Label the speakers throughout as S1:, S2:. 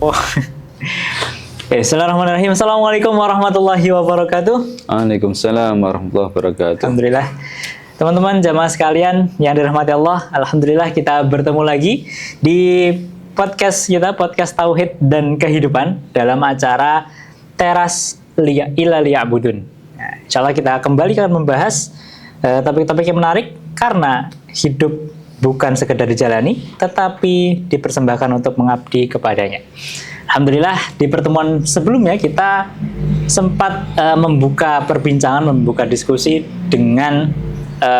S1: Oh. Bismillahirrahmanirrahim. Assalamualaikum warahmatullahi wabarakatuh.
S2: Waalaikumsalam warahmatullahi wabarakatuh.
S1: Alhamdulillah. Teman-teman jamaah sekalian yang dirahmati Allah, alhamdulillah kita bertemu lagi di podcast kita, podcast Tauhid dan Kehidupan dalam acara Teras Ila Liya'budun. Nah, insyaallah kita kembali akan membahas topik-topik yang menarik karena hidup bukan sekedar dijalani, tetapi dipersembahkan untuk mengabdi kepadanya. Alhamdulillah di pertemuan sebelumnya kita sempat membuka perbincangan, membuka diskusi dengan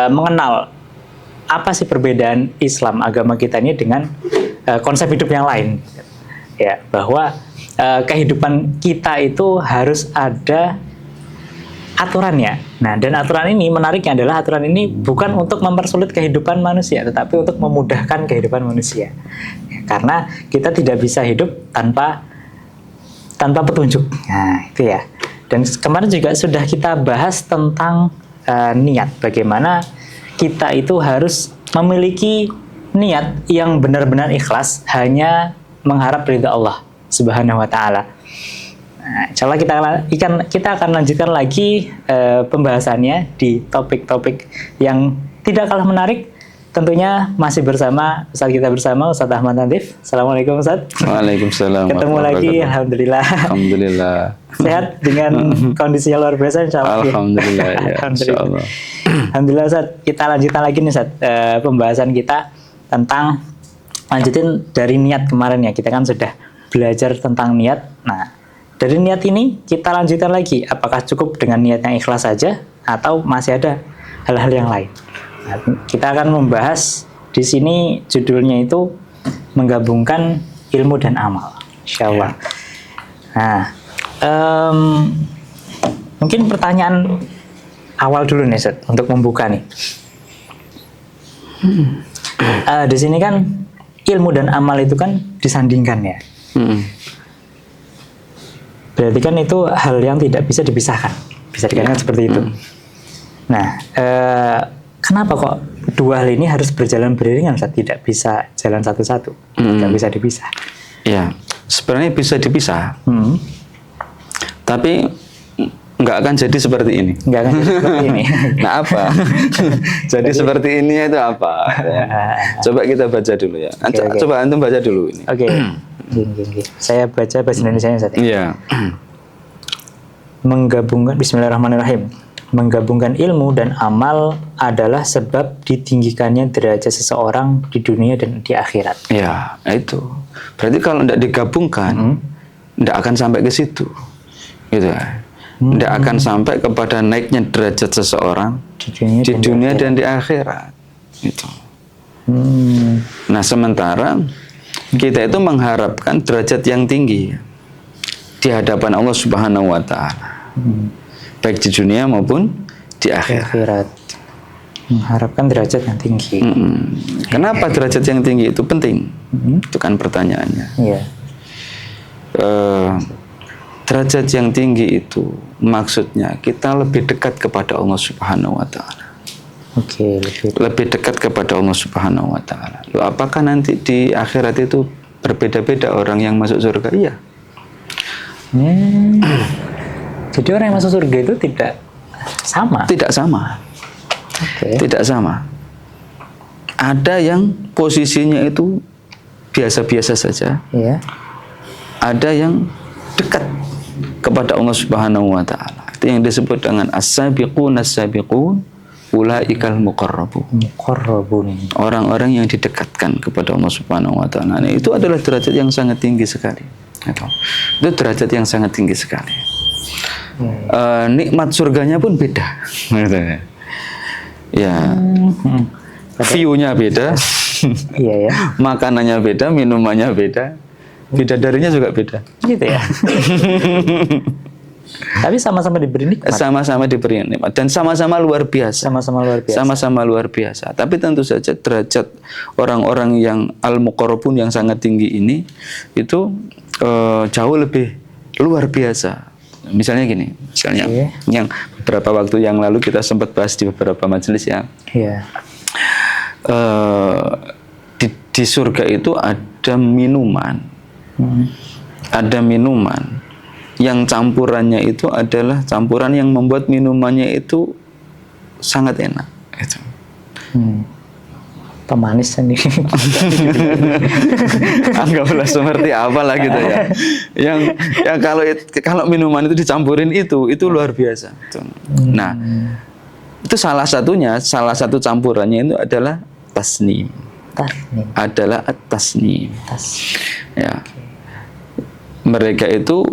S1: mengenal apa sih perbedaan Islam agama kita ini dengan konsep hidup yang lain. Ya, bahwa kehidupan kita itu harus ada aturannya. Nah, dan aturan ini menariknya adalah aturan ini bukan untuk mempersulit kehidupan manusia, tetapi untuk memudahkan kehidupan manusia. Karena kita tidak bisa hidup tanpa petunjuk. Nah, itu ya. Dan kemarin juga sudah kita bahas tentang niat. Bagaimana kita itu harus memiliki niat yang benar-benar ikhlas, hanya mengharap ridha Allah Subhanahu wa taala. Nah, insyaallah kita akan lanjutkan lagi pembahasannya di topik-topik yang tidak kalah menarik. Tentunya masih bersama Ustaz kita bersama Ustaz Ahmad Natif. Assalamualaikum Ustaz.
S2: Waalaikumsalam.
S1: Ketemu lagi, alhamdulillah.
S2: Alhamdulillah.
S1: Sehat dengan kondisinya luar biasa insyaallah.
S2: Alhamdulillah ya.
S1: Alhamdulillah. Alhamdulillah Ustaz. Kita lanjutkan lagi nih Ustaz pembahasan kita tentang lanjutin dari niat kemarin ya. Kita kan sudah belajar tentang niat. Nah, dari niat ini kita lanjutkan lagi. Apakah cukup dengan niat yang ikhlas saja atau masih ada hal-hal yang lain? Nah, kita akan membahas di sini judulnya itu menggabungkan ilmu dan amal, insyaallah. Nah, mungkin pertanyaan awal dulu nih, Set, untuk membuka nih. Di sini kan ilmu dan amal itu kan disandingkan ya. Berarti kan itu hal yang tidak bisa dipisahkan, bisa dikatakan seperti itu. Nah, kenapa kok dua hal ini harus berjalan beriringan, Ustaz? Tidak bisa jalan satu-satu, tidak bisa dipisah.
S2: Ya, sebenarnya bisa dipisah, tapi nggak akan jadi seperti ini.
S1: Nggak akan jadi seperti ini.
S2: Nah, apa? Jadi seperti ini itu apa? Ya. Coba kita baca dulu ya.
S1: Okay.
S2: Coba antum baca dulu ini.
S1: Oke. Saya baca bahasa Indonesianya, Ustaz.
S2: Iya.
S1: Menggabungkan, Bismillahirrahmanirrahim. Menggabungkan ilmu dan amal adalah sebab ditinggikannya derajat seseorang di dunia dan di akhirat.
S2: Ya, itu. Berarti kalau tidak digabungkan, tidak akan sampai ke situ. Gitu. Tidak akan sampai kepada naiknya derajat seseorang di dunia dan di akhirat. Itu. Nah, sementara kita itu mengharapkan derajat yang tinggi di hadapan Allah Subhanahu wa taala. Baik di dunia maupun di akhirat.
S1: Mengharapkan derajat yang tinggi.
S2: Kenapa derajat yang tinggi itu penting? Itu kan pertanyaannya.
S1: Iya.
S2: Derajat yang tinggi itu maksudnya kita lebih dekat kepada Allah Subhanahu wa taala.
S1: Oke,
S2: lebih dekat kepada Allah Subhanahu wa taala. Loh, apakah nanti di akhirat itu berbeda-beda orang yang masuk surga? Iya.
S1: Jadi orang yang masuk surga itu tidak sama?
S2: Tidak sama.
S1: Okay.
S2: Tidak sama. Ada yang posisinya itu biasa-biasa saja.
S1: Yeah.
S2: Ada yang dekat kepada Allah Subhanahu wa taala. Itu yang disebut dengan as-sabiqun as-sabiqun ulaikal muqarrabun. Orang-orang yang didekatkan kepada Allah Subhanahu wa taala. Nah, itu adalah derajat yang sangat tinggi sekali. Itu derajat yang sangat tinggi sekali. Nikmat surganya pun beda. Ya, view-nya beda,
S1: iya ya.
S2: Makanannya beda, minumannya beda, bidadarinya juga beda.
S1: Gitu ya. Tapi sama-sama diberi nikmat.
S2: Sama-sama diberi nikmat dan sama-sama luar biasa.
S1: Sama-sama luar biasa.
S2: Sama-sama luar biasa. Tapi tentu saja derajat orang-orang yang al-muqarrabun yang sangat tinggi ini itu jauh lebih luar biasa. Misalnya gini, yang beberapa waktu yang lalu kita sempat bahas di beberapa majelis ya. Iya. Di surga itu ada minuman ada minuman yang campurannya itu adalah campuran yang membuat minumannya itu sangat enak. Itu.
S1: Pemanis sendiri.
S2: Anggaplah seperti apalah gitu ya. Yang kalau minuman itu dicampurin itu luar biasa. Nah, itu salah satu campurannya itu adalah tasnim. Adalah at-tasnim. Ya. Mereka itu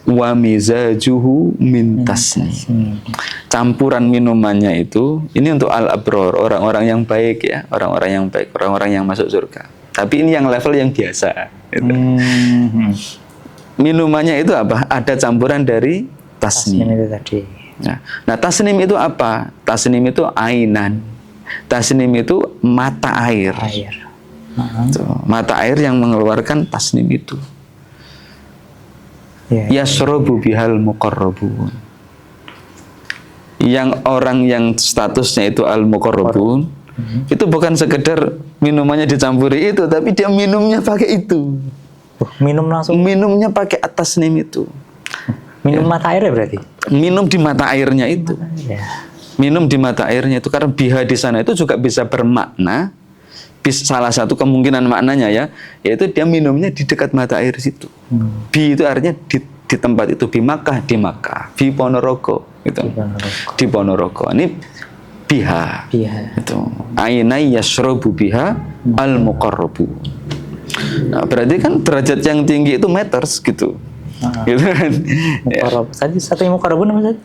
S2: wa mizajuhu min tasnim. Campuran minumannya itu ini untuk al-abror, orang-orang yang baik ya, orang-orang yang baik, orang-orang yang masuk surga. Tapi ini yang level yang biasa gitu. Minumannya itu apa? Ada campuran dari tasnim
S1: itu tadi.
S2: Nah, tasnim itu apa? Tasnim itu ainan. Tasnim itu mata air. Mata air yang mengeluarkan tasnim itu. Yashrabu bihal muqarrabun. Yang orang yang statusnya itu al-muqarrabun, itu bukan sekedar minumannya dicampuri itu, tapi dia minumnya pakai itu.
S1: Minum langsung?
S2: Minumnya pakai tasnim itu.
S1: Minum mata airnya berarti?
S2: Minum di mata airnya itu. Minum di mata airnya itu, karena biha di sana itu juga bisa bermakna. Salah satu kemungkinan maknanya ya, yaitu dia minumnya di dekat mata air situ. Bi itu artinya di tempat itu, bi Makkah, di Makkah, bi Ponorogo gitu. Di Ponorogo. Ini biha. Itu. Ainai yashrabu biha al-muqarrabu. Nah, berarti kan derajat yang tinggi itu meters gitu. Gitu kan.
S1: Tadi satu yang muqarrabun apa tadi?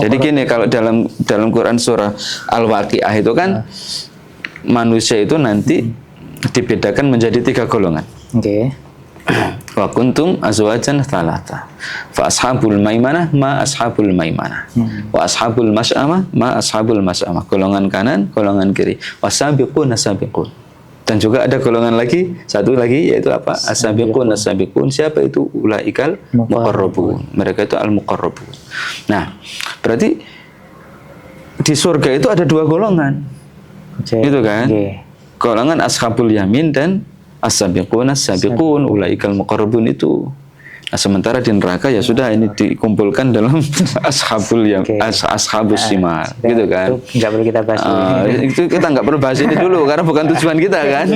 S2: Jadi gini, kalau dalam Quran surah Al-Waqiah itu kan manusia itu nanti dibedakan menjadi 3 golongan. Wa kuntum azwajan thalatha. Fa ashabul maimanah ma ashabul maimanah. Wa ashabul mas'amah ma ashabul mas'amah. Golongan kanan, golongan kiri. Wasabiqun asabiqun. Dan juga ada golongan lagi, satu lagi yaitu apa? Asabiqun asabiqun. Siapa itu? Ulaikal muqarrabun. Mereka itu al-muqarrabun. Nah, berarti di surga itu ada 2 golongan. Itu kan? Golongan ashabul yamin dan as-sabiqun as-sabiqun, ulaikal muqarrabun itu. Nah, sementara di neraka ya sudah ini dikumpulkan dalam ashabul yamin, ashabus shimal, gitu kan?
S1: Itu nggak perlu kita bahas.
S2: Itu kita nggak perlu bahas ini dulu karena bukan tujuan kita kan.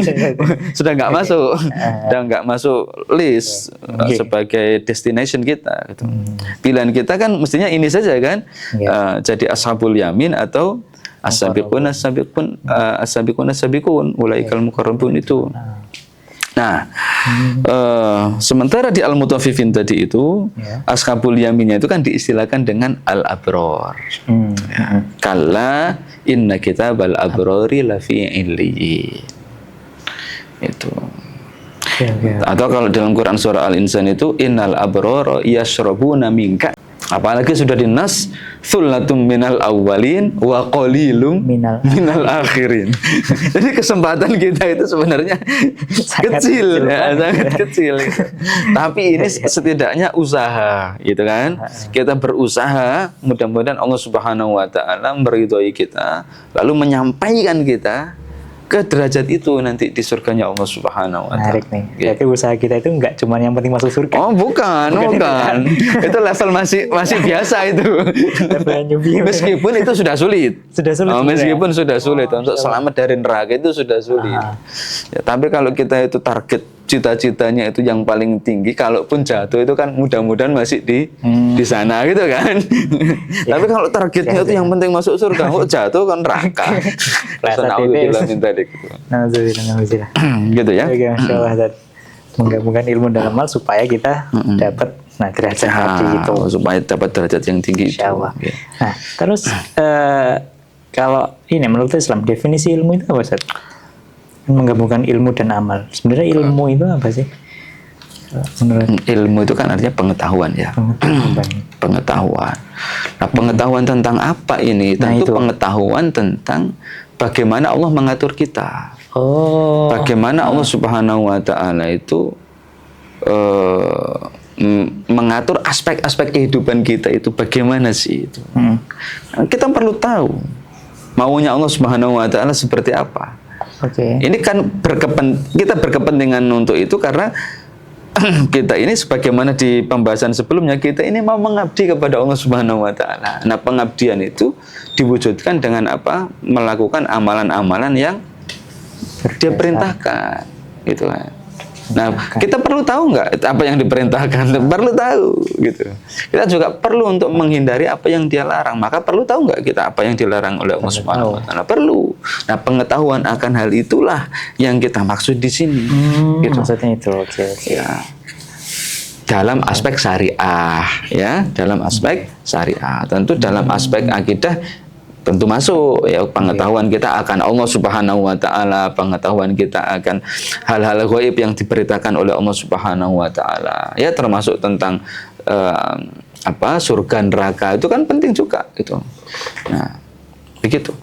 S2: Sudah nggak masuk, dan nggak masuk list sebagai destination kita. Gitu. Pilihan kita kan mestinya ini saja kan, jadi ashabul yamin atau as-sabiqun as-sabiqun as-sabiqun as-sabiqun, ulaikal muqarrabun itu. Nah, sementara di al-mutaffifin tadi itu, ashabul yaminnya itu kan diistilahkan dengan al-abror. Kalla inna kitabal abrori lafi illiyin. Itu. Atau kalau dalam Quran surah Al-Insan itu, innal abroro yashrabuna minka. Apalagi sudah dinas thullatun minal awwalin wa qalilum minal akhirin. Jadi kesempatan kita itu sebenarnya kecil ya, sangat kecil. Tapi ini setidaknya usaha, gitu kan? Kita berusaha, mudah-mudahan Allah Subhanahu wa taala meridhoi kita, lalu menyampaikan kita ke derajat itu nanti di surganya Allah Subhanahu wa taala.
S1: Menarik nih. Jadi usaha kita itu enggak cuma yang penting masuk surga.
S2: Oh, bukan. Itu level masih biasa itu. Meskipun itu sudah sulit. Meskipun sudah sulit untuk selamat dari neraka itu sudah sulit. Ya, tapi kalau kita itu target cita-citanya itu yang paling tinggi, kalaupun jatuh itu kan mudah-mudahan masih di sana gitu kan. Tapi kalau targetnya itu yang penting masuk surga, kok jatuh kan neraka. Alhamdulillah minta gitu. Gitu ya.
S1: Masya Allah, menggabungkan ilmu dan amal supaya kita dapat derajat tadi itu.
S2: Supaya dapat derajat yang tinggi itu.
S1: Nah, terus kalau ini menurut Islam definisi ilmu itu apa, Ustaz? Menggabungkan ilmu dan amal. Sebenarnya ilmu itu apa sih?
S2: Ilmu itu kan artinya pengetahuan ya. Pengetahuan. Nah, pengetahuan tentang apa ini? Tentu pengetahuan tentang bagaimana Allah mengatur kita. Bagaimana Allah Subhanahu wa taala itu mengatur aspek-aspek kehidupan kita itu bagaimana sih itu. Kita perlu tahu maunya Allah Subhanahu wa taala seperti apa. Ini kan kita berkepentingan untuk itu karena kita ini sebagaimana di pembahasan sebelumnya, kita ini mau mengabdi kepada Allah Subhanahu wa taala. Nah, pengabdian itu diwujudkan dengan apa? Melakukan amalan-amalan yang dia perintahkan, gitu kan. Nah, kita perlu tahu nggak apa yang diperintahkan? Perlu tahu, gitu. Kita juga perlu untuk menghindari apa yang dia larang. Maka perlu tahu nggak kita apa yang dilarang oleh Allah Subhanahu wa taala? Perlu. Nah, pengetahuan akan hal itulah yang kita maksud di sini. Gitu.
S1: Maksudnya itu, oke.
S2: Ya. Dalam aspek syariah, ya, dalam aspek syariah. Tentu dalam aspek akidah tentu masuk, ya, pengetahuan kita akan Allah Subhanahu wa taala, pengetahuan kita akan hal-hal gaib yang diberitakan oleh Allah Subhanahu wa taala. Ya, termasuk tentang surga neraka itu kan penting juga gitu. Nah, begitu.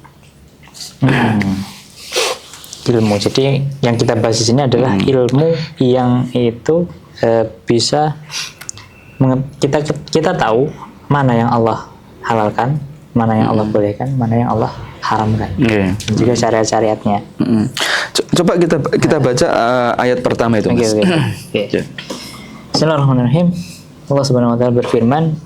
S1: Ilmu. Jadi yang kita bahas di sini adalah ilmu yang itu bisa kita tahu mana yang Allah halalkan, mana yang Allah bolehkan, mana yang Allah haramkan. Dan juga syariat-syariatnya.
S2: Coba kita baca ayat pertama itu.
S1: Oke. Bismillahirrahmanirrahim. Allah Subhanahu wa taala berfirman,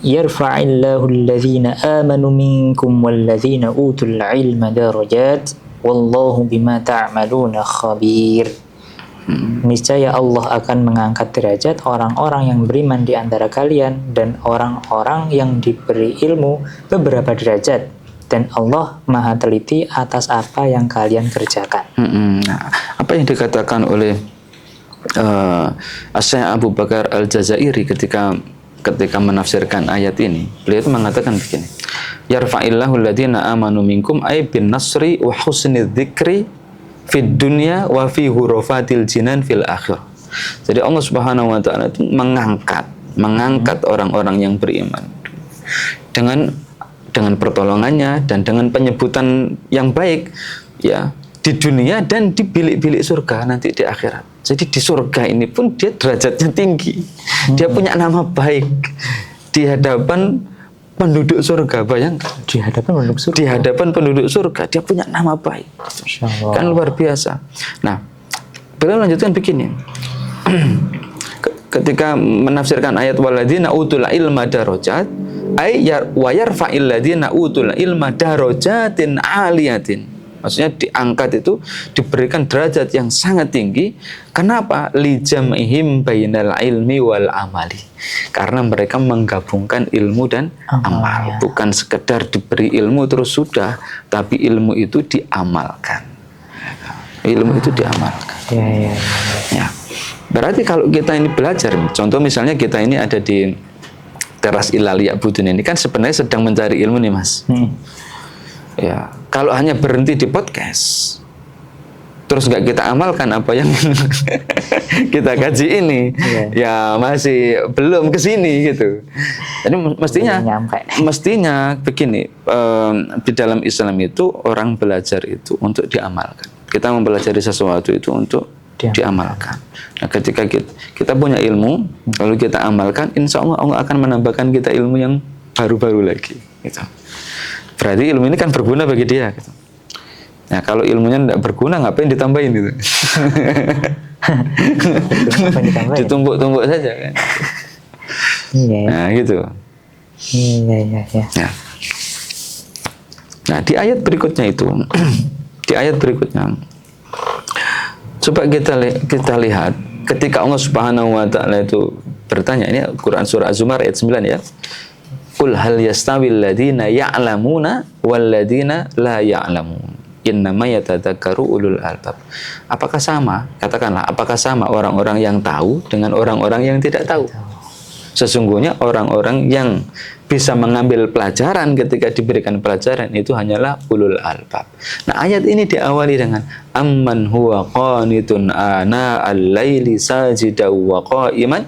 S1: "Yarfa'illahu alladhina amanu minkum walladzina utul ilma darajat, wallahu bima ta'maluna khabir." Niscaya Allah akan mengangkat derajat orang-orang yang beriman di antara kalian dan orang-orang yang diberi ilmu beberapa derajat, dan Allah Maha teliti atas apa yang kalian kerjakan.
S2: Nah, apa yang dikatakan oleh Syekh Abu Bakar Al-Jazairi ketika menafsirkan ayat ini, beliau itu mengatakan begini: Yarfa'illahu alladhina amanu minkum ay bin nasri wa husni dzikri fid dunya wa fi hurufatil jinan fil akhir. Jadi Allah Subhanahu wa taala itu mengangkat orang-orang yang beriman dengan pertolongannya dan dengan penyebutan yang baik, ya, di dunia dan di bilik-bilik surga nanti di akhirat. Jadi di surga ini pun dia derajatnya tinggi. Dia punya nama baik di hadapan penduduk surga. Bayangkan, di hadapan penduduk surga dia punya nama baik. Kan luar biasa. Nah, beliau lanjutkan begini. Ketika menafsirkan ayat walladzina utul ilma darajat, ay wa yarfa'il ladzina utul ilma darajatin aliyatin. Maksudnya diangkat itu diberikan derajat yang sangat tinggi. Kenapa? Lijam'ihim bainal ilmi wal amali. Karena mereka menggabungkan ilmu dan amal. Bukan sekedar diberi ilmu terus sudah, tapi ilmu itu diamalkan. Ilmu itu diamalkan. Ya. Berarti kalau kita ini belajar, contoh misalnya kita ini ada di teras Ilalia Budun ini kan sebenarnya sedang mencari ilmu nih, Mas. Ya, kalau hanya berhenti di podcast, terus nggak kita amalkan apa yang kita kaji ini, ya masih belum ke sini gitu. Jadi mestinya begini, di dalam Islam itu orang belajar itu untuk diamalkan. Kita mempelajari sesuatu itu untuk diamalkan. Nah, ketika kita punya ilmu, lalu kita amalkan, insya Allah Allah akan menambahkan kita ilmu yang baru-baru lagi. Gitu. Berarti ilmu ini kan berguna bagi dia. Gitu. Nah, kalau ilmunya tidak berguna, ngapain ditambahin gitu? Ditumpuk-tumpuk saja kan. Nah, gitu. Nah. Nah, di ayat berikutnya itu, coba kita lihat ketika Allah Subhanahu wa taala itu bertanya, ini Quran surah Az-Zumar ayat 9 ya. Qul hal yastawil ladzina ya'lamuna wal ladzina la ya'lamun. Innama yatadzakkaru ulul albab. Apakah sama? Katakanlah, apakah sama orang-orang yang tahu dengan orang-orang yang tidak tahu? Sesungguhnya orang-orang yang bisa mengambil pelajaran ketika diberikan pelajaran itu hanyalah ulul albab. Nah, ayat ini diawali dengan amman huwa qanitun ana al-laili sajidan wa qa'iman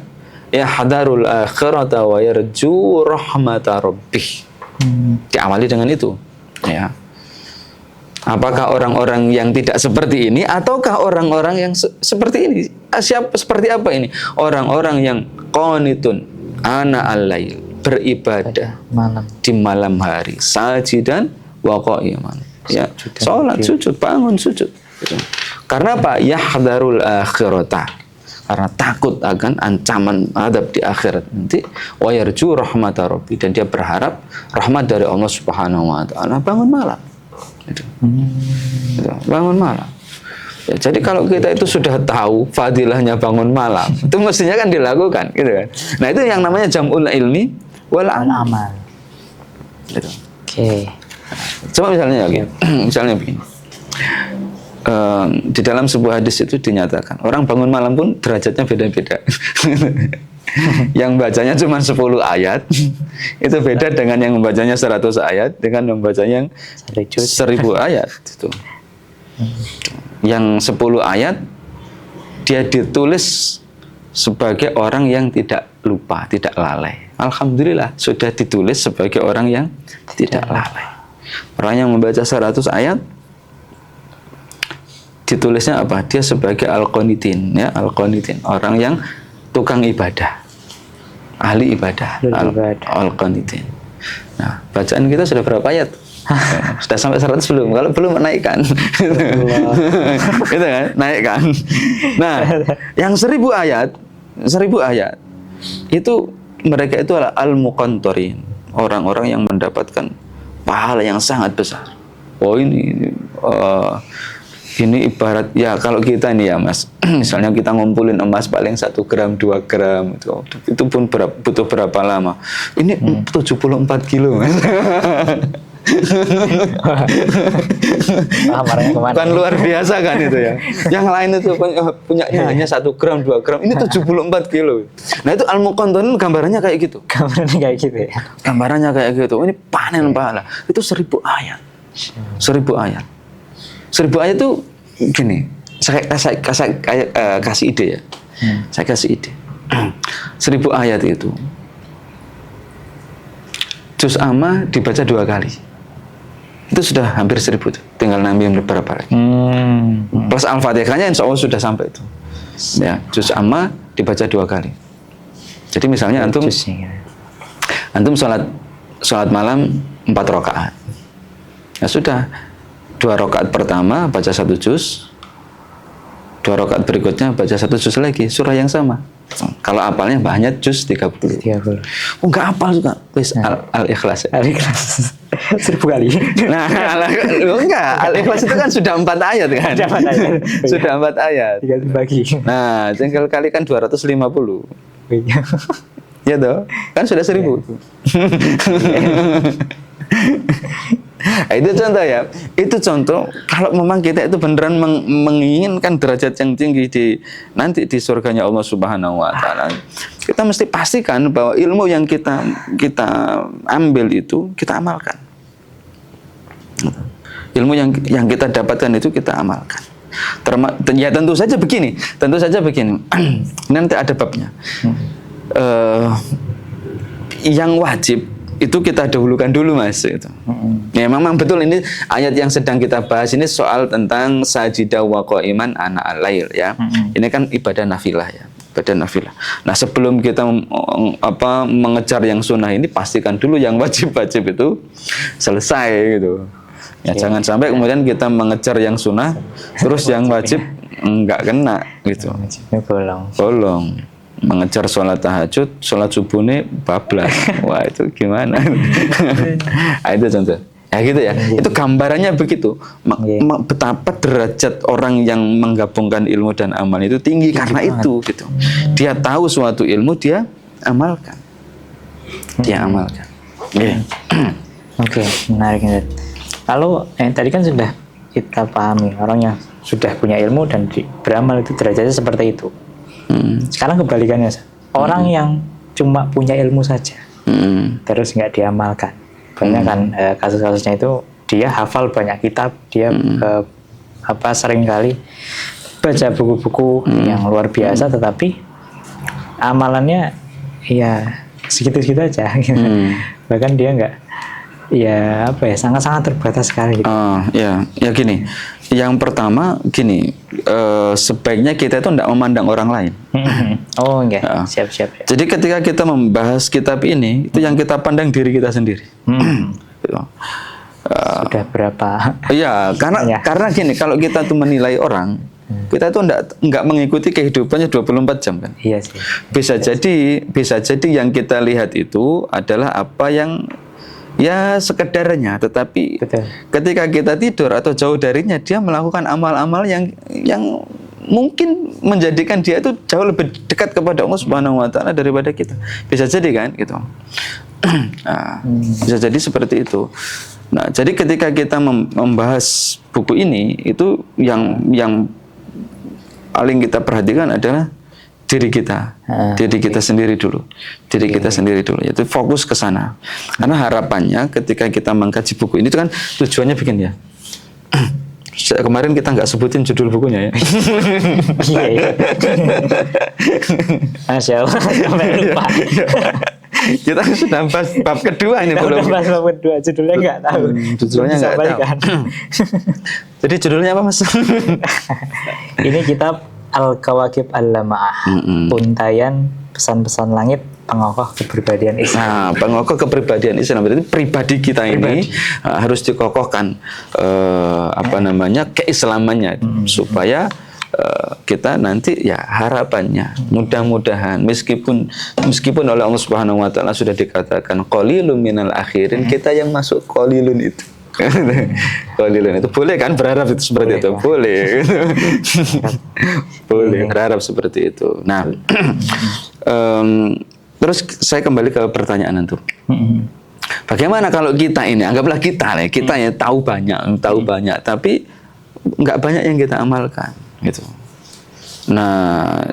S2: yahdarul akhirata wa yarju rahmata rabbih. Diawali dengan itu, ya. Apakah orang-orang yang tidak seperti ini ataukah orang-orang yang seperti ini? Seperti apa ini? Orang-orang yang qanitun ana al-lail, beribadah di malam hari, sajidan wa qa'iman, ya, salat sujud, bangun sujud. Karena apa? Yahdarul akhirata, karena takut akan ancaman adab di akhirat nanti, wa yarju rahmata rabbi, dan dia berharap rahmat dari Allah Subhanahu wa taala, bangun malam. Gitu. Bangun malam. Ya, jadi kalau kita itu sudah tahu fadilahnya bangun malam, itu mestinya kan dilakukan, gitu kan. Nah, itu yang namanya jam'ul ilmi wal amal. Gitu.
S1: Oke.
S2: Coba misalnya begini. Misalnya begini. Di dalam sebuah hadis itu dinyatakan orang bangun malam pun derajatnya beda-beda. Yang bacanya cuma 10 ayat itu beda dengan yang membacanya 100 ayat dengan membacanya yang 1000 ayat itu. Yang 10 ayat dia ditulis sebagai orang yang tidak lupa, tidak lalai. Alhamdulillah sudah ditulis sebagai orang yang tidak lalai. Orang yang membaca 100 ayat ditulisnya apa? Dia sebagai al-qanitin, ya, al-qanitin, orang yang tukang ibadah, ahli ibadah, al-qanitin. Nah, bacaan kita sudah berapa ayat? Sudah sampai 100 belum? Kalau belum, naikkan. Gitu kan? Naikkan. Nah, yang 1000 ayat itu mereka itu adalah al-muqantarin, orang-orang yang mendapatkan pahala yang sangat besar. Oh, ini ibarat ya kalau kita nih ya Mas, misalnya kita ngumpulin emas paling 1 gram 2 gram itu pun butuh berapa lama? Ini 74 kilo Mas. Kan luar biasa kan itu ya. Yang lain itu punyanya hanya 1 gram 2 gram, ini 74 kilo. Nah, itu al-muqantarin gambarannya kayak gitu.
S1: Gambarannya kayak gitu ya.
S2: Gambarannya kayak gitu. Ini panen pahala. Itu 1000 ayat. 1000 ayat. 1000 ayat itu gini. Saya kasih ide ya. Saya kasih ide. 1000 ayat itu juz amma dibaca 2 kali. Itu sudah hampir 1000 tuh. Tinggal nambahin beberapa lagi. Plus Al-Fatihahnya insya Allah sudah sampai itu. Ya, juz amma dibaca 2 kali. Jadi misalnya antum sholat malam 4 rakaat. Ya sudah, 2 rakaat pertama baca 1 juz, 2 rakaat berikutnya baca 1 juz lagi, surah yang sama. Kalau apalnya banyak juz 30. Oh, enggak apal juga. Wis Al-Ikhlas.
S1: Al-Ikhlas 1000 kali.
S2: Nah, enggak. Al-Ikhlas itu kan sudah 4 ayat kan? Sudah 4 ayat. Tinggal
S1: dibagi.
S2: Nah, tinggal kalikan 250. Ya toh? Kan sudah 1000. Nah, itu contoh ya. Itu contoh kalau memang kita itu beneran menginginkan derajat yang tinggi nanti di surganya Allah Subhanahu wa taala. Kita mesti pastikan bahwa ilmu yang kita ambil itu kita amalkan. Ilmu yang kita dapatkan itu kita amalkan. Ya tentu saja begini. Nanti ada babnya. Yang wajib itu kita dahulukan dulu Mas itu. Ya memang betul, ini ayat yang sedang kita bahas ini soal tentang sajidah wa qaiman ana al-lail ya. Ini kan ibadah nafilah ya, ibadah nafilah. Nah, sebelum kita mengejar yang sunnah ini, pastikan dulu yang wajib-wajib itu selesai gitu. Ya, jangan sampai kemudian kita mengejar yang sunnah terus yang wajib enggak kena gitu. Bolong. Mengejar sholat tahajud, sholat subuh ini bablas. Wah, itu gimana? Nah, itu contoh. Ya gitu ya. Itu gambarannya begitu. Betapa derajat orang yang menggabungkan ilmu dan amal itu tinggi karena itu gitu. Dia tahu suatu ilmu, dia amalkan.
S1: Oke, menarik. Kalau tadi kan sudah kita pahami, orang yang sudah punya ilmu dan beramal itu derajatnya seperti itu. Sekarang kebalikannya, orang yang cuma punya ilmu saja, terus nggak diamalkan. Banyak kan kasus-kasusnya itu dia hafal banyak kitab, dia sering kali baca buku-buku yang luar biasa, tetapi amalannya ya segitu-segitu aja. Bahkan dia nggak, sangat-sangat terbatas sekali. Gitu.
S2: Ya gini. Yang pertama gini, sebaiknya kita itu tidak memandang orang lain.
S1: Oh enggak, siap.
S2: Jadi ketika kita membahas kitab ini, itu yang kita pandang diri kita sendiri.
S1: Sudah berapa?
S2: Iya, karena gini, kalau kita tuh menilai orang, Kita itu enggak mengikuti kehidupannya 24 jam kan.
S1: Iya sih.
S2: Bisa jadi yang kita lihat itu adalah apa yang ya sekedarnya, tetapi
S1: Betul.
S2: ketika kita tidur atau jauh darinya, dia melakukan amal-amal yang mungkin menjadikan dia itu jauh lebih dekat kepada Allah Subhanahu wa taala daripada kita. Bisa jadi kan gitu. Nah, bisa jadi seperti itu. Nah, jadi ketika kita membahas buku ini, itu yang paling kita perhatikan adalah diri kita sendiri dulu, kita sendiri dulu. Itu fokus ke sana. Karena harapannya ketika kita mengkaji buku ini, itu kan tujuannya bikin ya. Kemarin kita nggak sebutin judul bukunya ya.
S1: Iya. Masya Allah, sampai lupa.
S2: Kita sudah bahas bab kedua ini belum.
S1: Udah bahas bab kedua, judulnya nggak tahu.
S2: Judulnya nggak tahu. Jadi judulnya apa, Mas?
S1: Ini kitab Al-Kawakib Al-Lama'ah, Untayan Pesan-pesan Langit Pengokoh Kepribadian Islam.
S2: Nah, pengokoh kepribadian Islam berarti pribadi kita ini harus dikokohkan keislamannya supaya kita nanti ya harapannya mudah-mudahan meskipun oleh Allah Subhanahu wa taala sudah dikatakan qalilun minal akhirin, kita yang masuk qalilun itu. Qalilun itu boleh kan berharap itu seperti itu? Boleh. Boleh berharap seperti itu. Nah, terus saya kembali ke pertanyaan itu. Bagaimana kalau kita ini, anggaplah kita ya tahu banyak, tapi nggak banyak yang kita amalkan, gitu. Nah,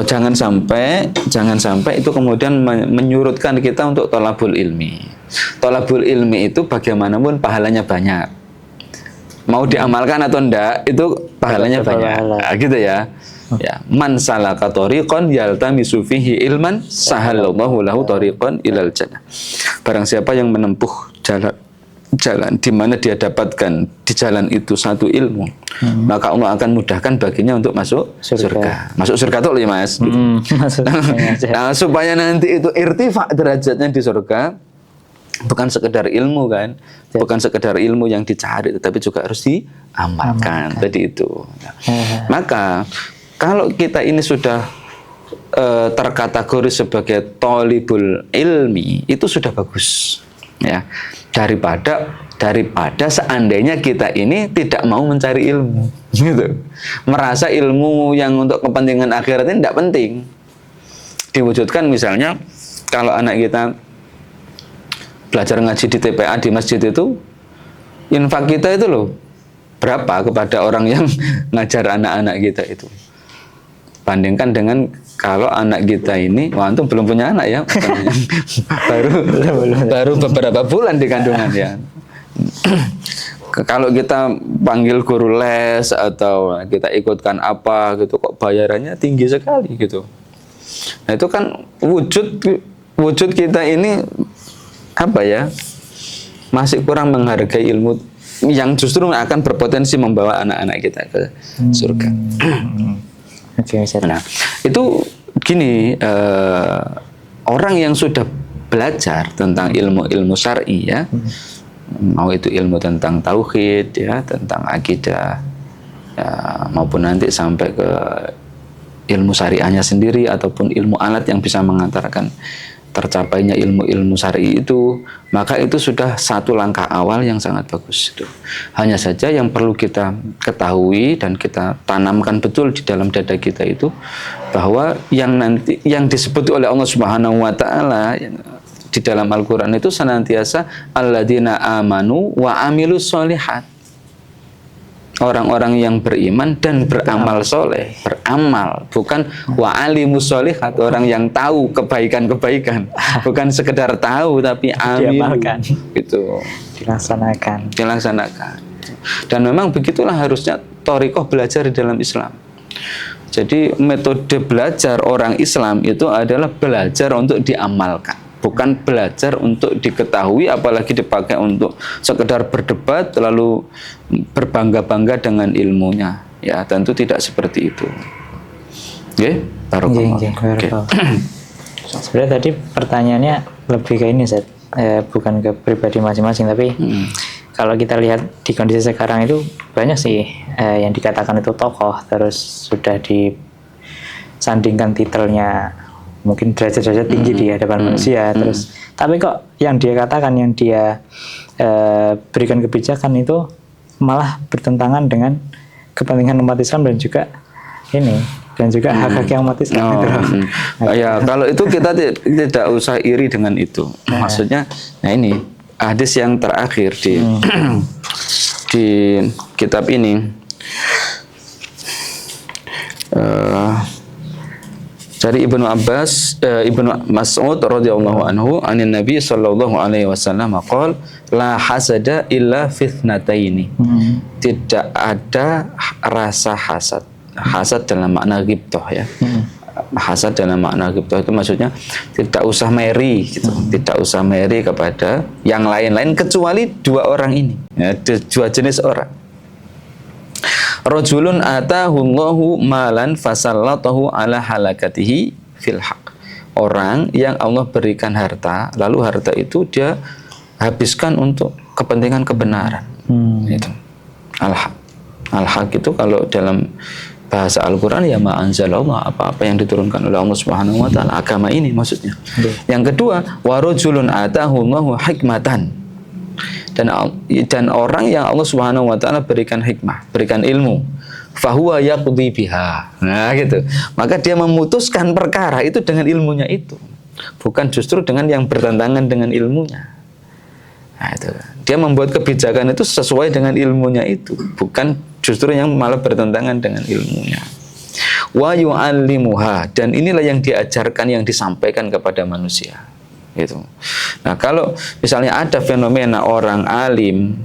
S2: jangan sampai itu kemudian menyurutkan kita untuk thalabul ilmi. Thalabul ilmi itu bagaimanapun pahalanya banyak. Mau diamalkan atau enggak, itu pahalanya banyak. Nah, gitu ya. Ya, man salaka thariqan yaltamisu fihi ilman sahalallahu lahu thariqan ilal jannah. Barang siapa yang menempuh jalan di mana dia dapatkan di jalan itu satu ilmu, maka Allah akan mudahkan baginya untuk masuk surga. Masuk surga tuh ya, Mas. Gitu. Nah, supaya nanti itu irtifa derajatnya di surga, bukan sekedar ilmu kan, bukan sekedar ilmu yang dicari, tetapi juga harus diamalkan. Tadi itu. Maka kalau kita ini sudah terkategori sebagai thalibul ilmi, itu sudah bagus, ya. Daripada seandainya kita ini tidak mau mencari ilmu, gitu. Merasa ilmu yang untuk kepentingan akhirat ini tidak penting. Diwujudkan misalnya kalau anak kita belajar ngaji di TPA di masjid itu, infak kita itu loh berapa kepada orang yang ngajar anak-anak kita itu. Bandingkan dengan kalau anak kita ini, antum belum punya anak ya, baru beberapa bulan di kandungan ya. Kalau kita panggil guru les atau kita ikutkan apa gitu, kok bayarannya tinggi sekali gitu. Nah itu kan wujud kita ini apa ya, masih kurang menghargai ilmu yang justru akan berpotensi membawa anak-anak kita ke surga. Nah, itu gini, orang yang sudah belajar tentang ilmu-ilmu syar'i ya, mau itu ilmu tentang tauhid ya, tentang akidah ya, maupun nanti sampai ke ilmu syariahnya sendiri ataupun ilmu alat yang bisa mengantarkan tercapainya ilmu-ilmu syar'i itu, maka itu sudah satu langkah awal yang sangat bagus itu. Hanya saja yang perlu kita ketahui dan kita tanamkan betul di dalam dada kita itu, bahwa yang disebut oleh Allah Subhanahu wa taala di dalam Al-Qur'an itu senantiasa alladzina amanu wa amilus sholihat. Orang-orang yang beriman dan beramal soleh, beramal, bukan wa alimus sholihat, orang yang tahu kebaikan-kebaikan, bukan sekedar tahu tapi amalkan, gitu, dilaksanakan. Dan memang begitulah harusnya thariqah belajar di dalam Islam. Jadi metode belajar orang Islam itu adalah belajar untuk diamalkan, bukan belajar untuk diketahui, apalagi dipakai untuk sekedar berdebat lalu berbangga-bangga dengan ilmunya. Ya, tentu tidak seperti itu. Oke,
S1: sebenarnya tadi pertanyaannya lebih ke ini, Zat. Bukan ke pribadi masing-masing, tapi kalau kita lihat di kondisi sekarang itu banyak sih yang dikatakan itu tokoh, terus sudah disandingkan titelnya mungkin derajat-derajat tinggi di hadapan manusia, terus tapi kok yang dia katakan, yang dia berikan kebijakan itu malah bertentangan dengan kepentingan umat Islam dan juga hak-hak yang umat Islam.
S2: Ya, kalau itu kita tidak usah iri dengan itu. Maksudnya, nah ini hadis yang terakhir di kitab ini dari Ibnu Mas'ud radhiyallahu anhu, anin Nabi sallallahu alaihi wasallam qala la hasada illa fitnataini. Tidak ada rasa hasad. Hasad dalam makna ghibthah ya. Hasad dalam makna ghibthah itu maksudnya tidak usah meri gitu. Tidak usah meri kepada yang lain-lain kecuali dua orang ini. Ya, dua jenis orang. Rajulun atahullahu malan fasallatahu ala halakatihi fil haq. Orang yang Allah berikan harta, lalu harta itu dia habiskan untuk kepentingan kebenaran. Itu. Al-haq. Al-haq itu kalau dalam bahasa Al-Quran ya ma'anzalallah, apa-apa yang diturunkan oleh Allah Subhanahu wa taala, agama ini maksudnya. Yang kedua, wa rajulun atahullahu hikmatan. Dan orang yang Allah Subhanahu wa taala berikan hikmah, berikan ilmu, fahuwa yaqdi biha. Nah, gitu. Maka dia memutuskan perkara itu dengan ilmunya itu, bukan justru dengan yang bertentangan dengan ilmunya. Nah, itu. Dia membuat kebijakan itu sesuai dengan ilmunya itu, bukan justru yang malah bertentangan dengan ilmunya. Wa yu'allimuha, dan inilah yang diajarkan, yang disampaikan kepada manusia. Gitu. Nah, kalau misalnya ada fenomena orang alim,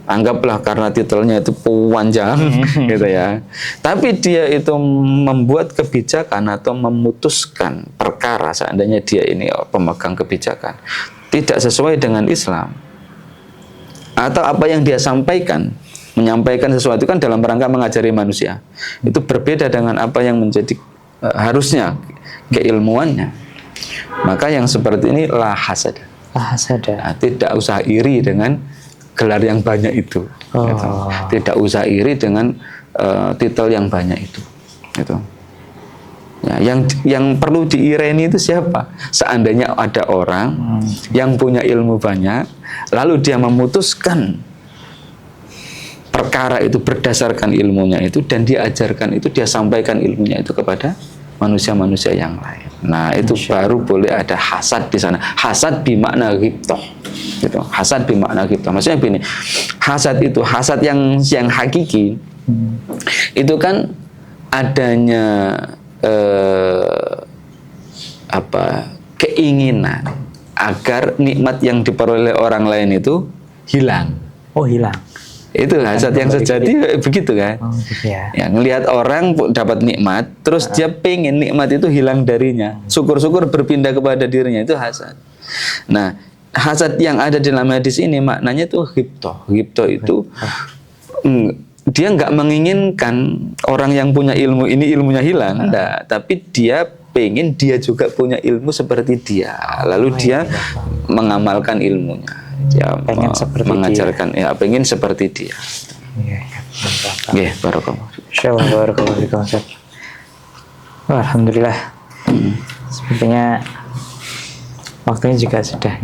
S2: anggaplah karena titelnya itu panjang, gitu ya, tapi dia itu membuat kebijakan atau memutuskan perkara, seandainya dia ini pemegang kebijakan tidak sesuai dengan Islam, atau apa yang dia sampaikan, menyampaikan sesuatu kan dalam rangka mengajari manusia, itu berbeda dengan apa yang menjadi harusnya keilmuannya. Maka yang seperti ini la hasad.
S1: Nah,
S2: tidak usah iri dengan gelar yang banyak itu. Gitu. Tidak usah iri dengan titel yang banyak itu. Gitu. Ya, yang perlu diireni itu siapa? Seandainya ada orang yang punya ilmu banyak, lalu dia memutuskan perkara itu berdasarkan ilmunya itu, dan diajarkan itu, dia sampaikan ilmunya itu kepada manusia-manusia yang lain. Nah, itu baru boleh ada hasad di sana. Hasad bimakna ghibthah. Gitu. Hasad bimakna ghibthah. Maksudnya begini, hasad itu, hasad yang hakiki, itu kan adanya keinginan agar nikmat yang diperoleh orang lain itu hilang.
S1: Oh, hilang.
S2: Itu hasad yang sejati begitu kan. Ya, ngelihat orang dapat nikmat, terus dia pengen nikmat itu hilang darinya, syukur-syukur berpindah kepada dirinya, itu hasad. Nah, hasad yang ada dalam hadis ini maknanya itu ghibthah. Ghibthah itu dia nggak menginginkan orang yang punya ilmu ini ilmunya hilang, enggak, tapi dia pengen dia juga punya ilmu seperti dia, lalu dia mengamalkan ilmunya. Ya, pengen mengajarkan dia. Ya, pengen seperti dia. Iya, barakallahu.
S1: Insyaallah barakallahu fikum. Alhamdulillah. Sepertinya waktunya juga sudah.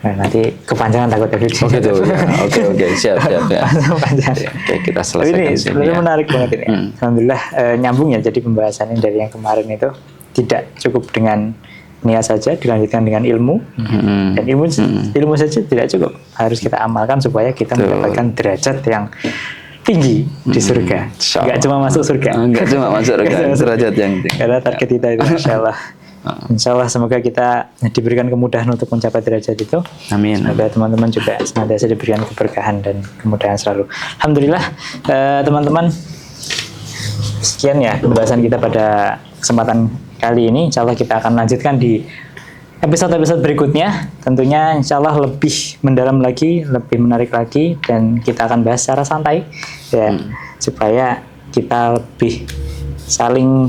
S1: Nah, nanti kepanjangan takut ya.
S2: Oh gitu ya. Oke, siap ya.
S1: Panjang.
S2: Oke, kita selesaikan
S1: ini sebenarnya menarik banget ini. Alhamdulillah nyambung ya, jadi pembahasannya dari yang kemarin itu tidak cukup dengan niat saja, dilanjutkan dengan ilmu, dan ilmu saja tidak cukup, harus kita amalkan supaya kita mendapatkan derajat yang tinggi di surga. Enggak cuma masuk surga,
S2: derajat yang tinggi.
S1: Karena target kita itu Insyaallah semoga kita diberikan kemudahan untuk mencapai derajat itu.
S2: Amin.
S1: Semoga teman-teman juga senantiasa diberikan keberkahan dan kemudahan selalu. Alhamdulillah, teman-teman, sekian ya pembahasan kita pada kesempatan kali ini. Insyaallah kita akan lanjutkan di episode-episode berikutnya. Tentunya insyaallah lebih mendalam lagi, lebih menarik lagi, dan kita akan bahas secara santai ya, supaya kita lebih saling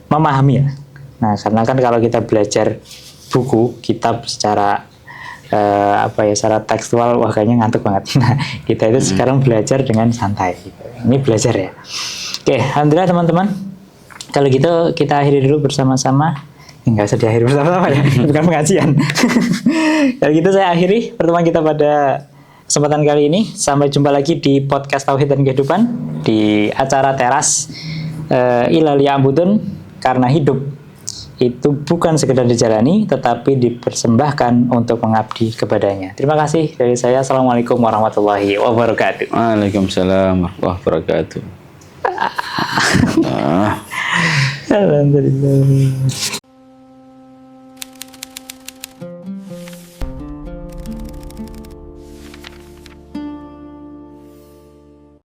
S1: memahami ya. Nah, karena kan kalau kita belajar buku, kitab secara secara tekstual wah kayaknya ngantuk banget. Nah, kita itu sekarang belajar dengan santai. Ini belajar ya. Oke, alhamdulillah teman-teman. Kalau gitu kita akhiri dulu bersama-sama. Enggak usah diakhiri bersama-sama ya, bukan pengajian. Kalau gitu saya akhiri pertemuan kita pada kesempatan kali ini. Sampai jumpa lagi di podcast Tauhid dan Kehidupan di acara Teras Ilal Ya'budun, karena hidup itu bukan sekedar dijalani, tetapi dipersembahkan untuk mengabdi kepadanya. Terima kasih dari saya. Assalamualaikum warahmatullahi wabarakatuh.
S2: Waalaikumsalam warahmatullahi wabarakatuh.
S1: Alhamdulillah.